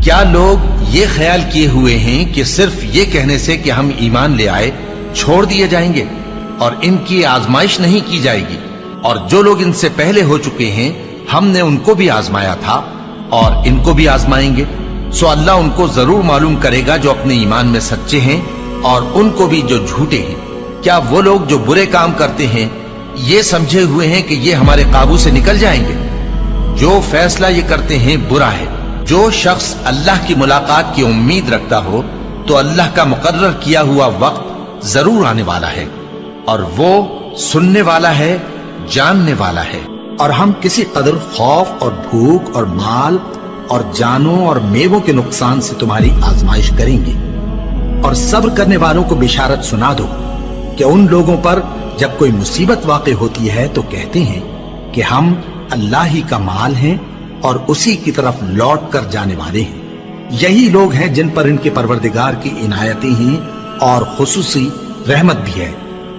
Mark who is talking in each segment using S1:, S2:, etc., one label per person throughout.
S1: کیا لوگ یہ خیال کیے ہوئے ہیں کہ صرف یہ کہنے سے کہ ہم ایمان لے آئے چھوڑ دیے جائیں گے اور ان کی آزمائش نہیں کی جائے گی؟ اور جو لوگ ان سے پہلے ہو چکے ہیں ہم نے ان کو بھی آزمایا تھا اور ان کو بھی آزمائیں گے، سو اللہ ان کو ضرور معلوم کرے گا جو اپنے ایمان میں سچے ہیں اور ان کو بھی جو جھوٹے ہیں۔ کیا وہ لوگ جو برے کام کرتے ہیں یہ سمجھے ہوئے ہیں کہ یہ ہمارے قابو سے نکل جائیں گے؟ جو فیصلہ یہ کرتے ہیں برا ہے۔ جو شخص اللہ کی ملاقات کی امید رکھتا ہو تو اللہ کا مقرر کیا ہوا وقت ضرور آنے والا ہے، اور وہ سننے والا ہے، جاننے والا ہے۔
S2: اور ہم کسی قدر خوف اور بھوک اور مال اور جانوں اور میووں کے نقصان سے تمہاری آزمائش کریں گے، اور صبر کرنے والوں کو بشارت سنا دو کہ ان لوگوں پر جب کوئی مصیبت واقع ہوتی ہے تو کہتے ہیں کہ ہم اللہ ہی کا مال ہیں اور اسی کی طرف لوٹ کر جانے والے ہیں۔ یہی لوگ ہیں جن پر ان کے پروردگار کی عنایتیں ہیں اور خصوصی رحمت بھی ہے،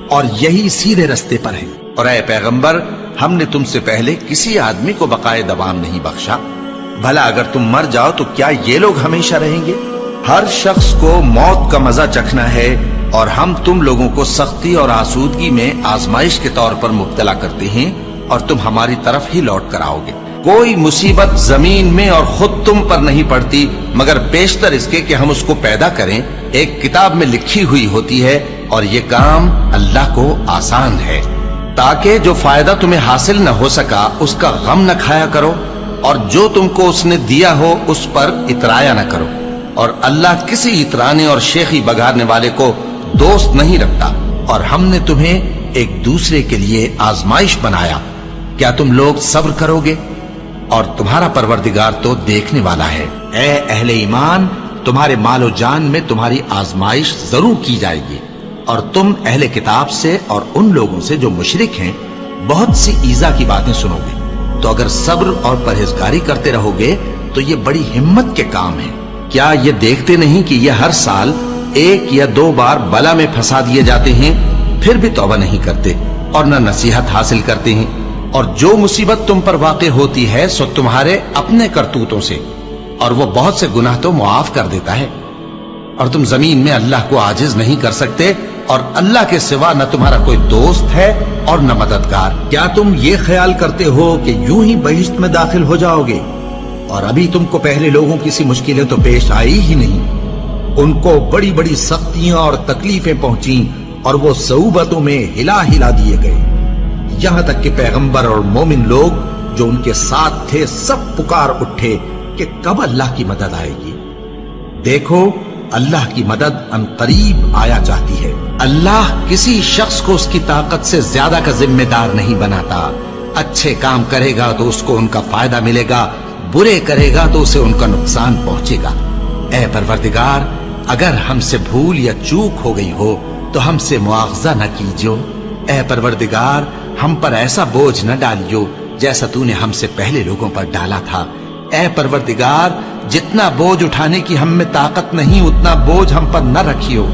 S2: اور یہی سیدھے رستے پر ہیں۔
S1: اور اے پیغمبر، ہم نے تم سے پہلے کسی آدمی کو بقائے دوام نہیں بخشا، بھلا اگر تم مر جاؤ تو کیا یہ لوگ ہمیشہ رہیں گے؟ ہر شخص کو موت کا مزہ چکھنا ہے، اور ہم تم لوگوں کو سختی اور آسودگی میں آزمائش کے طور پر مبتلا کرتے ہیں، اور تم ہماری طرف ہی لوٹ کر آؤ گے۔ کوئی مصیبت زمین میں اور خود تم پر نہیں پڑتی مگر بیشتر اس کے کہ ہم اس کو پیدا کریں ایک کتاب میں لکھی ہوئی ہوتی ہے، اور یہ کام اللہ کو آسان ہے، تاکہ جو فائدہ تمہیں حاصل نہ ہو سکا اس کا غم نہ کھایا کرو، اور جو تم کو اس نے دیا ہو اس پر اترایا نہ کرو۔ اور اللہ کسی اترانے اور شیخی بگارنے والے کو دوست نہیں رکھتا۔ اور ہم نے تمہیں ایک دوسرے کے لیے آزمائش بنایا، کیا تم لوگ صبر کرو گے؟ اور تمہارا پروردگار تو دیکھنے والا ہے۔
S2: اے اہل ایمان، تمہارے مال و جان میں تمہاری آزمائش ضرور کی جائے گی، اور تم اہل کتاب سے اور ان لوگوں سے جو مشرک ہیں بہت سی ایذا کی باتیں سنو گے، تو اگر صبر اور پرہیزگاری کرتے رہو گے تو یہ بڑی ہمت کے کام ہے۔ کیا یہ دیکھتے نہیں کہ یہ ہر سال 1 یا 2 بار بلا میں پھنسا دیے جاتے ہیں، پھر بھی توبہ نہیں کرتے اور نہ نصیحت حاصل کرتے ہیں؟ اور جو مصیبت تم پر واقع ہوتی ہے سو تمہارے اپنے کرتوتوں سے، اور وہ بہت سے گناہ تو معاف کر دیتا ہے۔ اور تم زمین میں اللہ کو عاجز نہیں کر سکتے، اور اللہ کے سوا نہ تمہارا کوئی دوست ہے اور نہ مددگار۔ کیا تم یہ خیال کرتے ہو کہ یوں ہی بہشت میں داخل ہو جاؤ گے؟ اور ابھی تم کو پہلے لوگوں کی سی مشکلیں تو پیش آئی ہی نہیں۔ ان کو بڑی بڑی سختیاں اور تکلیفیں پہنچیں، اور وہ صعوبتوں میں ہلا ہلا دیے گئے، یہاں تک کہ پیغمبر اور مومن لوگ جو ان کے ساتھ تھے سب پکار اٹھے کہ کب اللہ کی مدد آئے گی۔ دیکھو، اللہ کی مدد ان قریب آیا چاہتی ہے۔ اللہ کسی شخص کو اس کی طاقت سے زیادہ کا ذمہ دار نہیں بناتا۔ اچھے کام کرے گا تو اس کو ان کا فائدہ ملے گا، برے کرے گا تو اسے ان کا نقصان پہنچے گا۔ اے پروردگار، اگر ہم سے بھول یا چوک ہو گئی ہو تو ہم سے مواخذہ نہ کیجو۔ اے پروردگار، ہم پر ایسا بوجھ نہ ڈالیو جیسا تو نے ہم سے پہلے لوگوں پر ڈالا تھا۔ اے پروردگار، جتنا بوجھ اٹھانے کی ہم میں طاقت نہیں اتنا بوجھ ہم پر نہ رکھیو،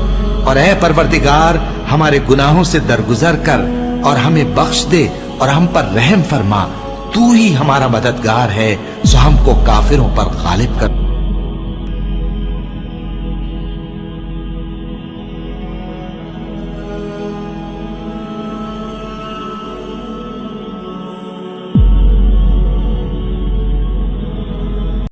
S2: اور اے پروردگار، ہمارے گناہوں سے درگزر کر اور ہمیں بخش دے اور ہم پر رحم فرما۔ تو ہی ہمارا مددگار ہے، سو ہم کو کافروں پر غالب کر۔